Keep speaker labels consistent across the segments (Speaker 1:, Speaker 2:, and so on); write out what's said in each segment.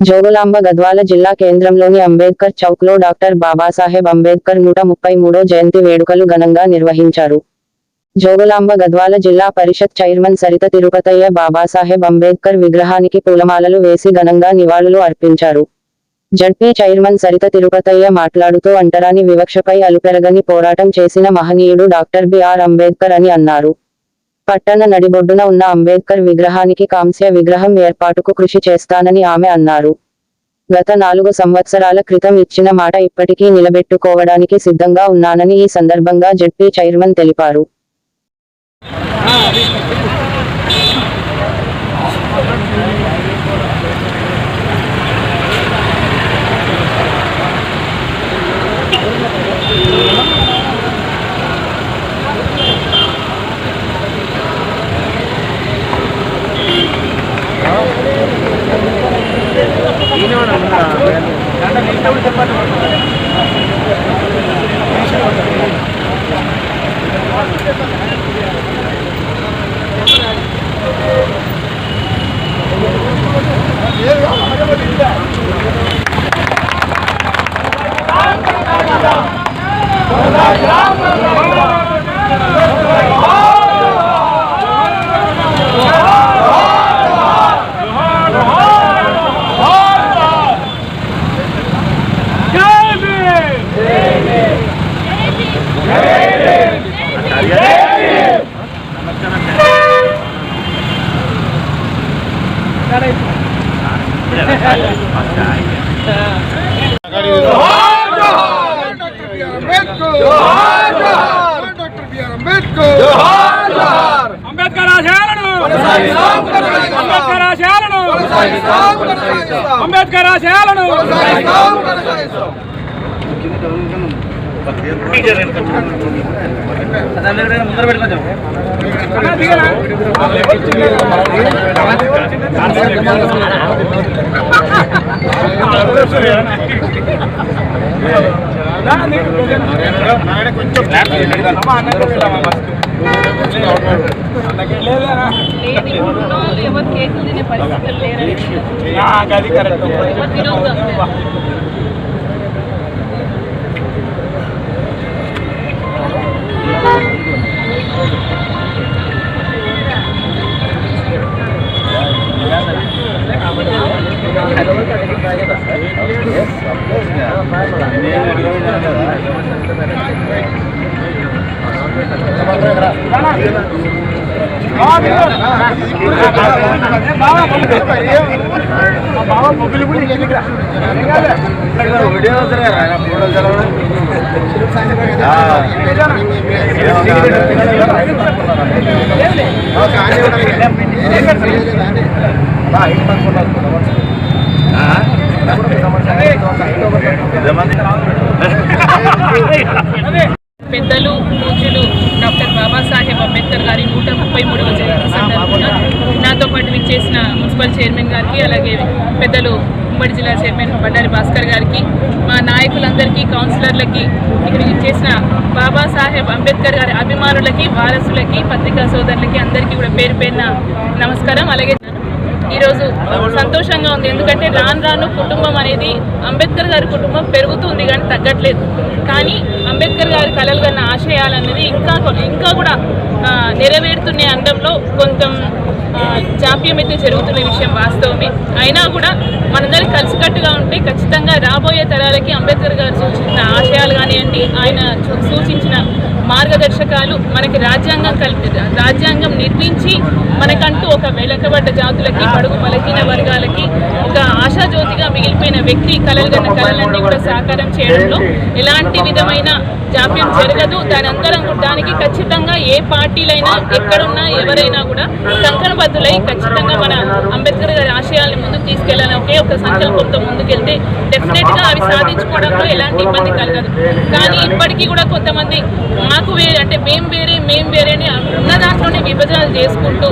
Speaker 1: జోగులాంబ గద్వాల జిల్లా కేంద్రంలోని అంబేద్కర్ చౌక్లో డాక్టర్ బాబాసాహెబ్ అంబేద్కర్ 133వ జయంతి వేడుకలు ఘనంగా నిర్వహించారు. జోగులాంబ గద్వాల జిల్లా పరిషత్ చైర్మన్ సరిత తిరుపతయ్య బాబాసాహెబ్ అంబేద్కర్ విగ్రహానికి పూలమాలలు వేసి ఘనంగా నివాళులు అర్పించారు. జడ్పీ చైర్మన్ సరిత తిరుపతయ్య మాట్లాడుతూ అంటరాని వివక్షపై అలుపెరగని పోరాటం చేసిన మహనీయుడు డాక్టర్ బిఆర్ అంబేద్కర్ అని అన్నారు. పట్టణ నడిబొడ్డున ఉన్న అంబేద్కర్ విగ్రహానికి కాంస్య విగ్రహం ఏర్పాటుకు కృషి చేస్తానని ఆమె అన్నారు. గత 4 సంవత్సరాల క్రితం ఇచ్చిన మాట ఇప్పటికీ నిలబెట్టుకోవడానికి సిద్ధంగా ఉన్నానని ఈ సందర్భంగా జడ్పీ చైర్మన్ తెలిపారు.
Speaker 2: అంబేద్కర్ ఆశయాలను
Speaker 3: పెద్దలు పూజ్యులు డాక్టర్ బాబాసాహెబ్ అంబేద్కర్ గారి 133వ జయంతి సందర్భంగా నాతో పాటు విచ్చేసిన మున్సిపల్ చైర్మన్ గారికి, అలాగే పెద్దలు ఉమ్మడి జిల్లా చైర్మన్ బండారి భాస్కర్ గారికి, మా నాయకులందరికీ, కౌన్సిలర్లకి, ఇక్కడ విచ్చేసిన బాబాసాహెబ్ అంబేద్కర్ గారి అభిమానులకి, వారసులకి, పత్రికా సోదరులకి అందరికీ కూడా పేరు పేరున నమస్కారం. అలాగే ఈరోజు సంతోషంగా ఉంది, ఎందుకంటే రాను కుటుంబం అనేది అంబేద్కర్ గారి కుటుంబం పెరుగుతుంది కానీ తగ్గట్లేదు. కానీ అంబేద్కర్ గారి కలలు కన్న ఆశయాలు అనేది ఇంకా కూడా నెరవేరుతున్న అండంలో కొంచెం జాప్యం అయితే జరుగుతున్న విషయం వాస్తవమే. అయినా కూడా మనందరం కలిసికట్టుగా ఉంటే ఖచ్చితంగా రాబోయే తరాలకి అంబేద్కర్ గారు సూచించిన ఆశయాలు కానివ్వండి, ఆయన సూచించిన మార్గదర్శకాలు మనకి రాజ్యాంగం నిర్మించి మనకంటూ ఒక వెనుకబడ్డ జాతులకి, బడుగు బలహీన వర్గాలకి ఒక ఆశాజ్యోతిగా మిగిలిపోయిన వ్యక్తి కలలుగన్న కళలన్నీ కూడా సాకారం చేయడంలో ఎలాంటి విధమైన జాప్యం జరగదు. దానికి ఖచ్చితంగా ఏ పార్టీలైనా, ఎక్కడున్నా, ఎవరైనా కూడా కంకణబద్దులై ఖచ్చితంగా మన అంబేద్కర్ గారి ఆశయాలను ముందుకు తీసుకెళ్లాలని ఒకే ఒక సంకల్పంతో ముందుకెళ్తే డెఫినెట్గా అవి సాధించుకోవడంలో ఎలాంటి ఇబ్బంది కలగదు. కానీ ఇప్పటికీ కూడా కొంతమంది మాకు వేరే, అంటే మేము వేరే అని ఉన్న దాంట్లోనే విభజనలు చేసుకుంటూ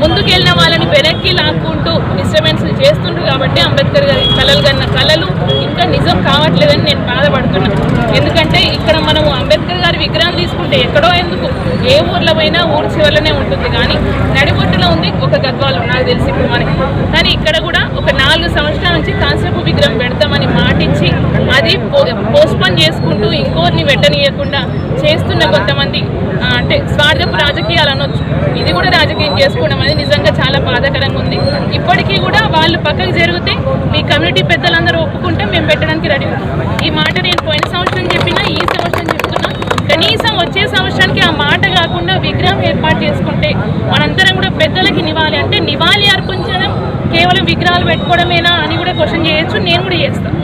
Speaker 3: ముందుకెళ్ళిన వాళ్ళని వెనక్కి లాక్కుంటూ డిస్టర్బెన్స్ చేస్తుండ్రు. కాబట్టి అంబేద్కర్ గారి కళలు ఇంకా నిజం కావట్లేదని నేను బాధపడుతున్నాను. ఎందుకంటే ఇక్కడ మనము అంబేద్కర్ గారి విగ్రహం తీసుకుంటే ఎక్కడో ఎందుకు ఏ ఊర్లో పోయినా ఊరు చివరిలోనే ఉంటుంది, కానీ నడిబొట్టులో ఉంది ఒక గద్వాలు నాకు తెలిసి ఇప్పుడు మనకి. కానీ ఇక్కడ కూడా ఒక 4 సంవత్సరాల నుంచి కాంస్యపు విగ్రహం పెడతామని మాటిచ్చి అది పోస్ట్పోన్ చేసుకుంటూ ఇంకోరిని పెట్టనీయకుండా చేస్తున్న కొంతమంది అంటే స్వార్థపు రాజకీయాలు అనొచ్చు. ఇది కూడా రాజకీయం చేసుకోవడం అనేది నిజంగా చాలా బాధాకరంగా ఉంది. ఇప్పటికీ కూడా వాళ్ళు పక్కకు జరిగితే మీ కమ్యూనిటీ పెద్దలందరూ ఒప్పుకుంటే మేము పెట్టడానికి రెడీ. ఈ మాట నేను పోయిన సంవత్సరం చెప్పినా, ఈ సంవత్సరం చెప్తున్నా. కనీసం వచ్చే సంవత్సరానికి ఆ మాట కాకుండా విగ్రహం ఏర్పాటు చేసుకుంటే మనందరం కూడా పెద్దలకి నివాళి అర్పించడం కేవలం విగ్రహాలు పెట్టుకోవడమేనా అని కూడా క్వశ్చన్ చేయొచ్చు. నేను కూడా చేస్తాను.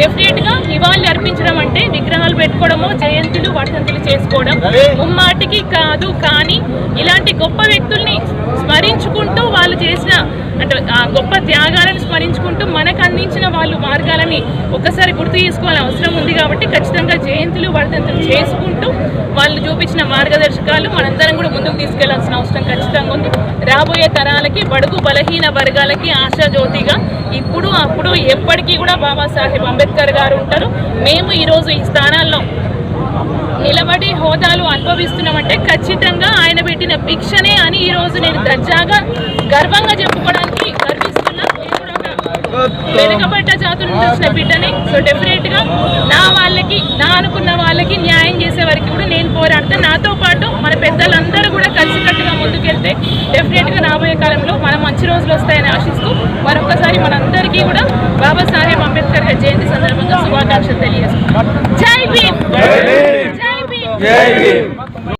Speaker 3: డెఫినెట్గా నివాళి అర్పించడం అంటే విగ్రహాలు పెట్టుకోవడము, జయంతులు, వర్ధంతులు చేసుకోవడం ముమ్మాటికి కాదు. కానీ ఇలాంటి గొప్ప వ్యక్తుల్ని స్మరించుకుంటూ వాళ్ళు చేసిన అంటే ఆ గొప్ప త్యాగాలను స్మరించుకుంటూ మనకు అందించిన వాళ్ళు మార్గాలని ఒక్కసారి గుర్తు చేసుకోవాలని అవసరం ఉంది. కాబట్టి ఖచ్చితంగా జయంతులు, వర్ధంతులు చేసుకుంటూ వాళ్ళు చూపించిన మార్గదర్శకాలు మనందరం కూడా ముందుకు తీసుకెళ్లాల్సిన అవసరం ఖచ్చితంగా ఉంది. రాబోయే తరాలకి, బడుగు బలహీన వర్గాలకి ఆశాజ్యోతిగా ఇప్పుడు అప్పుడు ఎప్పటికీ కూడా బాబాసాహెబ్ అంబేద్కర్ గారు ఉంటారు. మేము ఈరోజు ఈ స్థానాల్లో నిలబడి హోదాలు అనుభవిస్తున్నామంటే ఖచ్చితంగా ఆయన పెట్టిన భిక్షనే అని ఈరోజు నేను దర్జాగా గర్వంగా చెప్పుకోవడానికి గర్విస్తున్నా. వెనుకబడ్డ జాతుల నుంచి వచ్చిన బిడ్డని. సో డెఫినెట్గా నా అనుకున్న వాళ్ళకి న్యాయం చేసే వరకు కూడా నేను పోరాడతాను. నాతో పాటు మన పెద్దలందరూ కూడా కలిసికట్టుగా ముందుకెళ్తే డెఫినెట్గా రాబోయే కాలంలో మన మంచి రోజులు వస్తాయని ఆశిస్తూ మరొకసారి మనందరికీ కూడా బాబాసాహెబ్ అంబేద్కర్ గారి జయంతి సందర్భంగా శుభాకాంక్షలు తెలియజేస్తున్నాం. జై భీమ్, జై భీమ్, జై భీమ్.